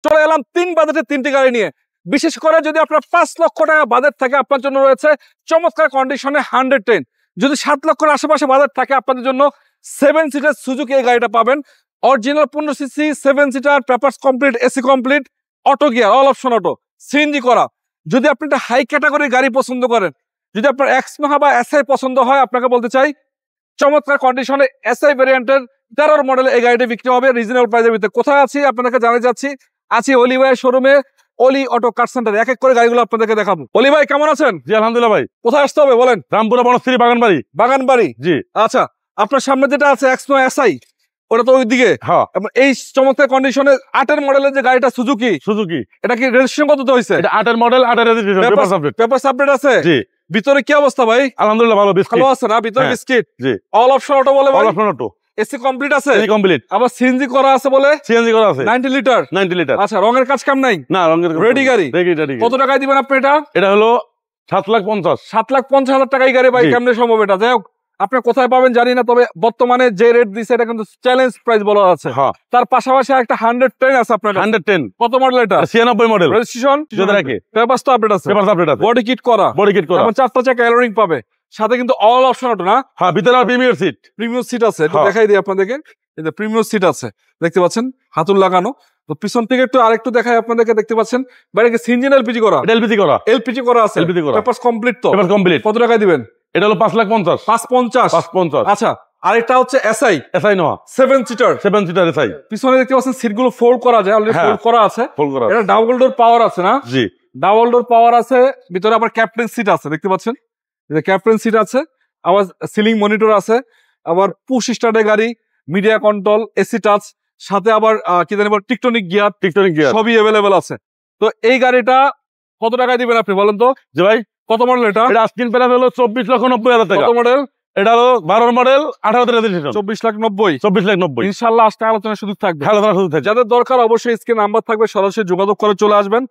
চলে এলাম 3 বাজেটের 3টি গাড়ি নিয়ে। বিশেষ করে যদি আপনার 5 লক্ষ টাকা বাজেট থাকে, আপনার জন্য রয়েছে চমৎকার কন্ডিশনে 110। যদি 7 লক্ষের আশেপাশে বাজেট থাকে, আপনাদের জন্য 7 সিটার সুজুকি এই গাড়িটা পাবেন। Original 15 CC 7 seater, papers complete, AC complete, auto gear, all option auto, CNG করা। যদি আপনি একটা হাই ক্যাটাগরির গাড়ি পছন্দ করেন, যদি আপনার এক্সমাহা বা এসআই পছন্দ হয়, আপনাকে বলতে চাই চমৎকার কন্ডিশনে এসআই ভ্যারিয়েন্টের 13 মডেলের এই গাড়িটি বিক্রি হবে রিজনেবল প্রাইসের ভিতরে। কোথায় আছি আপনাদেরকে জানাতে যাচ্ছি, আছি অলি ভাইয়ের শোরুমে, অলি অটো কার সেন্টার। এক এক করে গাড়িগুলো আপনাদেরকে দেখাবো। অলি ভাই কেমন আছেন? জি আলহামদুলিল্লাহ ভাই। কোথায় আসতে হবে বলেন? রামপুরা বনশ্রী বাগানবাড়ি। বাগানবাড়ি, জি। আচ্ছা, আপনার সামনে যেটা আছে এক্সনো এসআই, ওটা তো ওইদিকে। হ্যাঁ, এই চমৎকার কন্ডিশনে 8 মডেলের যে গাড়িটা সুজুকি, সুজুকি। এটা কি রেজিস্ট্রেশন কত হয়েছে? এটা 8 model, 8 registration, papers update. Papers update আছে? জি। ভিতরে কি অবস্থা ভাই? আলহামদুলিল্লাহ ভালো, বিস্কিট ভালো আছে না? ভিতরে হ্যাঁ। বিস্কিট। জি। অল অপশন অটো বলে ভাই? All option auto. AC complete আছে? AC complete. আবার সিএনজি করা আছে বলে? সিএনজি করা আছে। 90 লিটার। 90 লিটার। আচ্ছা, রঙের কাজ কাম নাই? না, রঙের রেডি গাড়ি। রেডি। কত টাকায় দিবেন আপনি এটা? এটা হলো 7,50,000। 7,50,000 টাকায় গাড়ি ভাই, জি। কেমনে সম্ভব এটা? যাই হোক, আপনি কোথায় পাবেন জানি না, তবে বর্তমানে যে রেট দিছে এটা কিন্তু চ্যালেঞ্জ প্রাইস বলা আছে। হ্যাঁ, তার পাশাপাশি একটা 110 আছে আপনার কাছে। 110। কত মডেল এটা? 96 মডেল। রেজিস্ট্রেশন যদি রাখে। পেপারস তো আপডেট আছে? পেপারস আপডেট আছে। বডি কিট করা? বডি কিট করা। এবং 4টা চাকা এলোরিং পাবে, সাথে কিন্তু অল অপশন অটো না? হ্যাঁ, ভিতরে আর প্রিমিয়ার সিট। প্রিমিয়াম সিট আছে, একটু হ্যাঁ। দেখাই দিই আপনাদেরকে। এই যে প্রিমিয়াম সিট আছে, দেখতে পাচ্ছেন, হাতুল লাগানো। তো পিছন থেকে একটু আরেকটু দেখাই আপনাদেরকে, দেখতে পাচ্ছেন বাইরে সিএনজি এলপিজি করা? এটা এলপিজি করা। এলপিজি করা আছে। এলপিজি করা। পেপারস কমপ্লিট তো? Papers complete. কত টাকায় দিবেন? এটা হলো 5,50,000। 550। 550। আচ্ছা, আরেকটা হচ্ছে এসআই এসআই নোয়া 7 সিটার। 7 seater SI. পিছনে দেখতে পাচ্ছেন সিটগুলো ফোল্ড করা যায়, অলরেডি হ্যাঁ। ফোল্ড করা আছে। ফুল করা। এটা ডাবল ডোর পাওয়ার আছে না? জি। ডাবল ডোর পাওয়ার আছে, ভিতরে আবার ক্যাপ্টেন সিট আছে, দেখতে পাচ্ছেন, ক্যাপ্টেন সিট আছে, আবার সিলিং মনিটর আছে, আবার পুশ স্টার্টের গাড়ি, মিডিয়া কন্ট্রোল, এসি টাচ, সাথে আবার কি জানি টিকটনিক গিয়ার, সবই অ্যাভেলেবেল আছে। তো এই গাড়িটা কত টাকায় দিবেন আপনি বলেন তো? যে ভাই, কত মডেল এটা? এটা আস্কিং প্রাইস হলো 24,90,000 টাকা। কত মডেল? এটা হলো 12 মডেল, 18 রেজিস্ট্রেশন। 24,90,000। 24,90,000। ইনশাআল্লাহ আজকে আলোচনা সুযোগ থাকবে। খেলাধুলা শুধু থাকবে। যাদের দরকার অবশ্যই স্ক্রিনে নাম্বার থাকবে, সরাসরি যোগাযোগ করে চলে আসবেন।